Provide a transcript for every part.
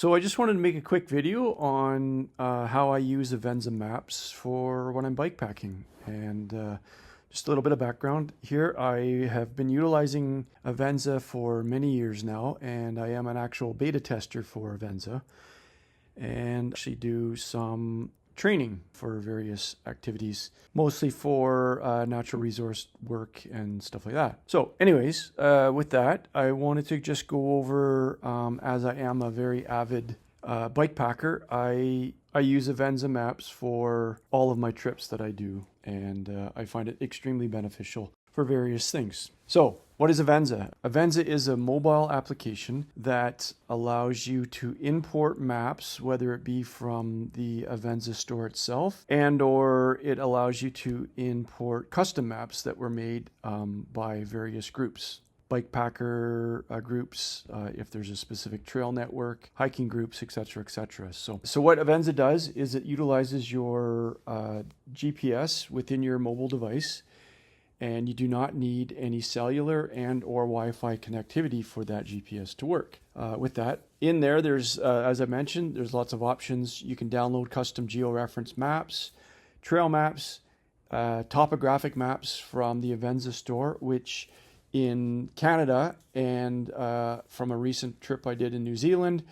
So I just wanted to make a quick video on how I use Avenza Maps for when I'm bikepacking. And just a little bit of background here. I have been utilizing Avenza for many years now, and I am an actual beta tester for Avenza, and actually do some training for various activities, mostly for natural resource work and stuff like that. So anyways, with that, I wanted to just go over, as I am a very avid bike packer, I use Avenza Maps for all of my trips that I do, and I find it extremely beneficial for various things. So what is Avenza? Avenza is a mobile application that allows you to import maps, whether it be from the Avenza store itself, and or it allows you to import custom maps that were made by various groups. Bikepacker groups, if there's a specific trail network, hiking groups, etc., etc. So what Avenza does is it utilizes your GPS within your mobile device, and you do not need any cellular and or Wi-Fi connectivity for that GPS to work. With that, in there, there's, as I mentioned, there's lots of options. You can download custom georeference maps, trail maps, topographic maps from the Avenza store, which in Canada and from a recent trip I did in New Zealand,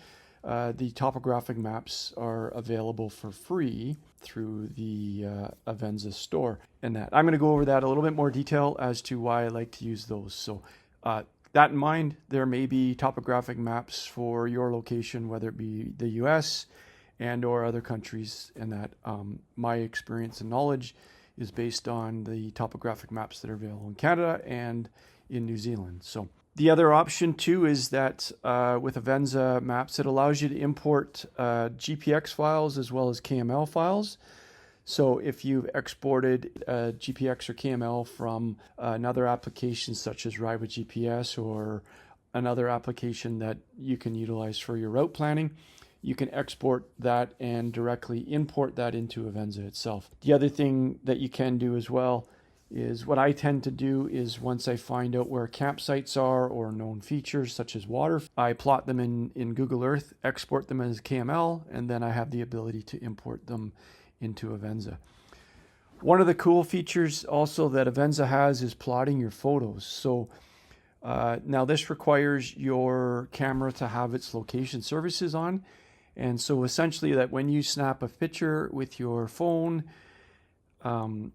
the topographic maps are available for free through the Avenza store. And that I'm going to go over that a little bit more detail as to why I like to use those. So that in mind, there may be topographic maps for your location, whether it be the US and or other countries, and that my experience and knowledge is based on the topographic maps that are available in Canada and in New Zealand. So the other option too is that with Avenza Maps, it allows you to import GPX files as well as KML files. So if you've exported GPX or KML from another application such as Ride with GPS or another application that you can utilize for your route planning, you can export that and directly import that into Avenza itself. The other thing that you can do as well is what I tend to do is once I find out where campsites are or known features such as water, I plot them in Google Earth, export them as KML, and then I have the ability to import them into Avenza. One of the cool features also that Avenza has is plotting your photos. So now this requires your camera to have its location services on. And so essentially that when you snap a picture with your phone,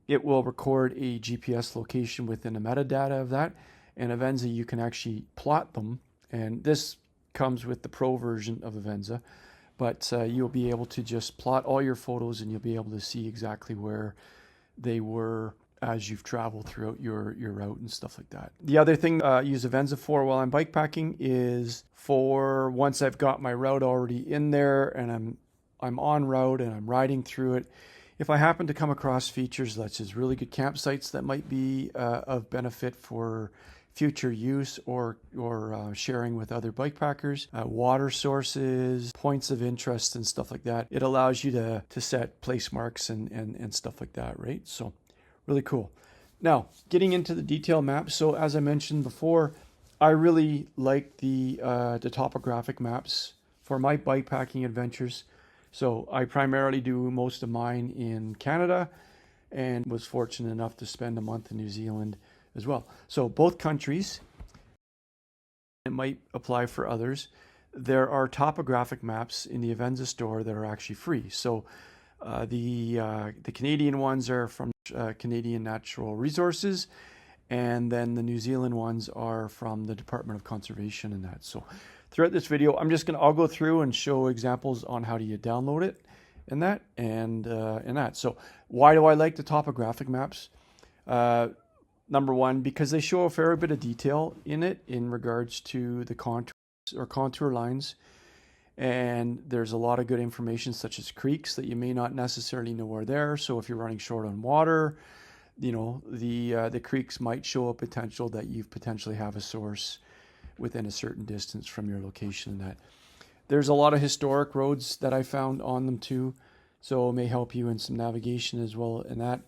it will record a GPS location within the metadata of that. And Avenza, you can actually plot them. And this comes with the pro version of Avenza. But you'll be able to just plot all your photos and you'll be able to see exactly where they were as you've traveled throughout your route and stuff like that. The other thing I use Avenza for while I'm bikepacking is for once I've got my route already in there and I'm on route and I'm riding through it, if I happen to come across features such as really good campsites that might be of benefit for future use or sharing with other bikepackers, water sources, points of interest and stuff like that, it allows you to set place marks and stuff like that, right? So really cool. Now, getting into the detail maps. So as I mentioned before, I really like the topographic maps for my bikepacking adventures. So I primarily do most of mine in Canada and was fortunate enough to spend a month in New Zealand as well. So both countries, it might apply for others. There are topographic maps in the Avenza store that are actually free. So the Canadian ones are from Canadian Natural Resources, and then the New Zealand ones are from the Department of Conservation and that. So throughout this video, I'll go through and show examples on how do you download it and that. So why do I like the topographic maps? Number one, because they show a fair bit of detail in it in regards to the contours or contour lines. And there's a lot of good information such as creeks that you may not necessarily know are there. So if you're running short on water, you know, the creeks might show a potential that you potentially have a source within a certain distance from your location. And that there's a lot of historic roads that I found on them too. So it may help you in some navigation as well in that.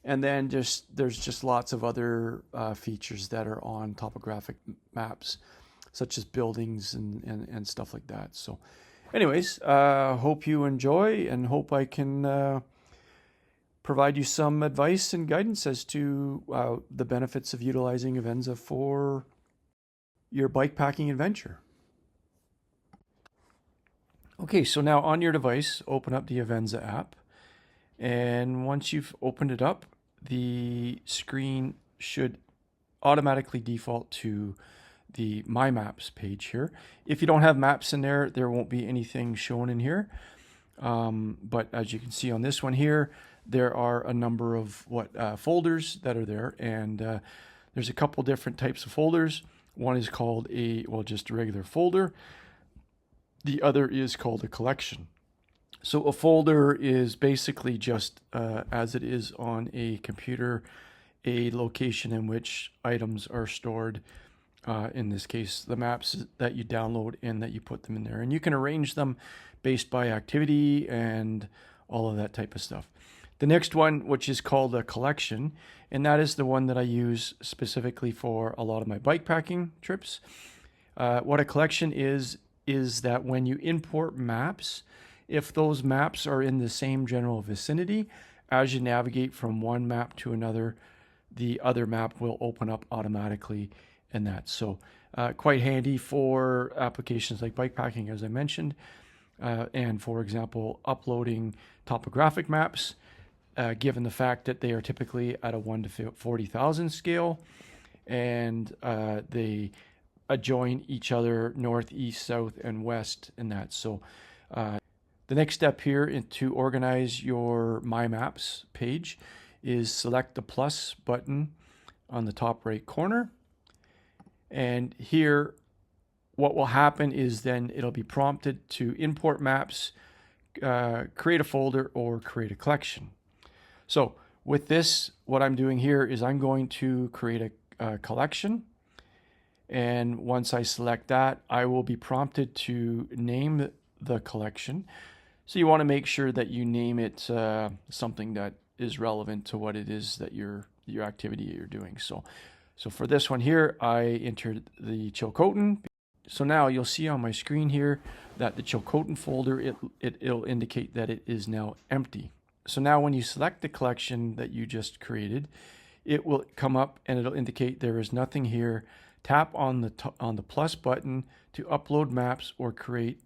And then there's just lots of other features that are on topographic maps, such as buildings and stuff like that. So Anyways, hope you enjoy and hope I can provide you some advice and guidance as to the benefits of utilizing Avenza for your bikepacking adventure. Okay, so now on your device, open up the Avenza app. And once you've opened it up, the screen should automatically default to the My Maps page here. If you don't have maps in there, there won't be anything shown in here. But as you can see on this one here, there are a number of folders that are there, and there's a couple different types of folders. One is called just a regular folder. The other is called a collection. So a folder is basically just, as it is on a computer, a location in which items are stored. In this case, the maps that you download and that you put them in there. And you can arrange them based by activity and all of that type of stuff. The next one, which is called a collection, and that is the one that I use specifically for a lot of my bikepacking trips. What a collection is that when you import maps, if those maps are in the same general vicinity, as you navigate from one map to another, the other map will open up automatically in that. So quite handy for applications like bikepacking, as I mentioned, and for example, uploading topographic maps, given the fact that they are typically at a 1 to 40,000 scale, and they adjoin each other north, east, south, and west in that. So the next step here to organize your My Maps page is select the plus button on the top right corner. And here, what will happen is then it'll be prompted to import maps, create a folder, or create a collection. So with this, what I'm doing here is I'm going to create a collection. And once I select that, I will be prompted to name the collection. So you want to make sure that you name it something that is relevant to what it is that your activity you're doing. So for this one here, I entered the Chilcotin. So now you'll see on my screen here that the Chilcotin folder, it'll indicate that it is now empty. So now when you select the collection that you just created, it will come up and it'll indicate there is nothing here. Tap on the plus button to upload maps or create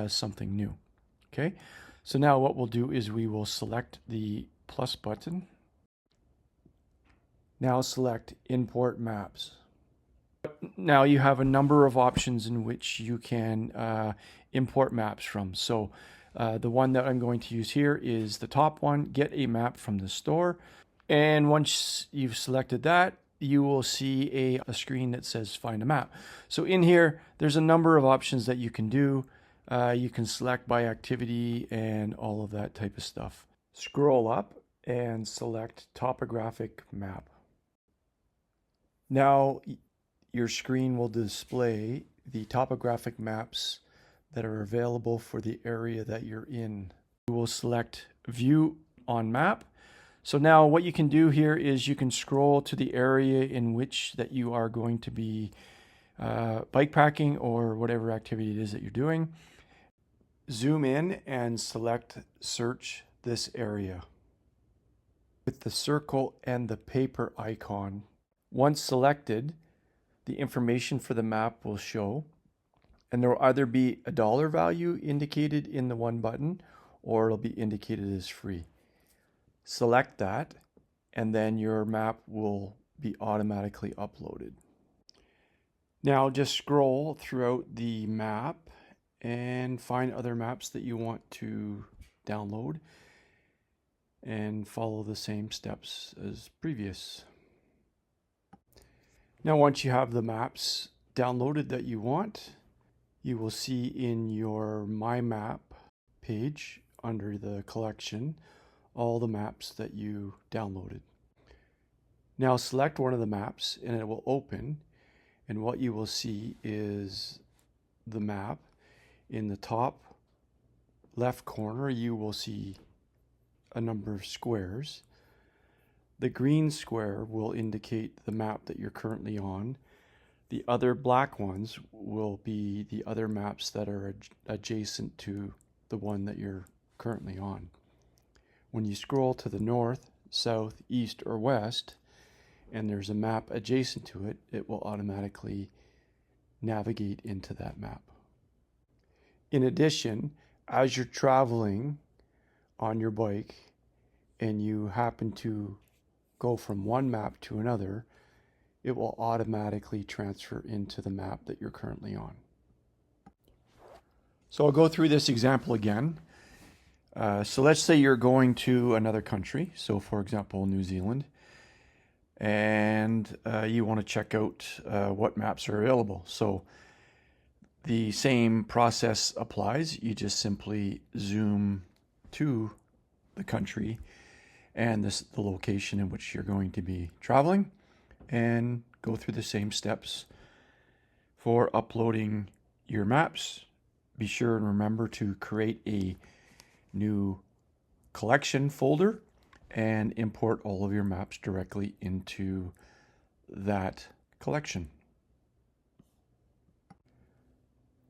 something new. Okay, so now what we'll do is we will select the plus button. Now select import maps. Now you have a number of options in which you can import maps from. So the one that I'm going to use here is the top one, get a map from the store. And once you've selected that, you will see a screen that says find a map. So in here, there's a number of options that you can do. You can select by activity and all of that type of stuff. Scroll up and select topographic map. Now your screen will display the topographic maps that are available for the area that you're in. You will select view on map. So now what you can do here is you can scroll to the area in which that you are going to be bikepacking or whatever activity it is that you're doing. Zoom in and select search this area with the circle and the paper icon. Once selected, the information for the map will show, and there will either be a dollar value indicated in the one button or it'll be indicated as free. Select that, and then your map will be automatically uploaded. Now just scroll throughout the map and find other maps that you want to download and follow the same steps as previous. Now once you have the maps downloaded that you want, you will see in your My Map page under the collection all the maps that you downloaded. Now select one of the maps and it will open, and what you will see is the map. In the top left corner you will see a number of squares. The green square will indicate the map that you're currently on. The other black ones will be the other maps that are adjacent to the one that you're currently on. When you scroll to the north, south, east, or west, and there's a map adjacent to it, it will automatically navigate into that map. In addition, as you're traveling on your bike and you happen to go from one map to another, it will automatically transfer into the map that you're currently on. So I'll go through this example again. So let's say you're going to another country, so for example, New Zealand, and you want to check out what maps are available. So the same process applies. You just simply zoom to the country and the location in which you're going to be traveling, and go through the same steps for uploading your maps. Be sure and remember to create a new collection folder and import all of your maps directly into that collection.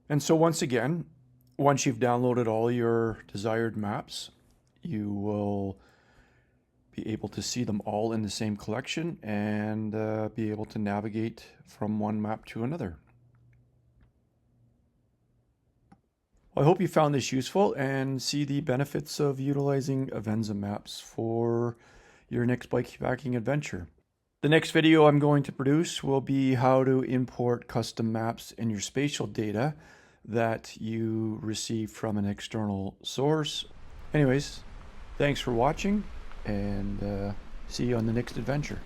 And so once again, once you've downloaded all your desired maps, you will be able to see them all in the same collection and be able to navigate from one map to another. Well, I hope you found this useful and see the benefits of utilizing Avenza Maps for your next bikepacking adventure. The next video I'm going to produce will be how to import custom maps and your spatial data that you receive from an external source. Anyways, thanks for watching, and see you on the next adventure.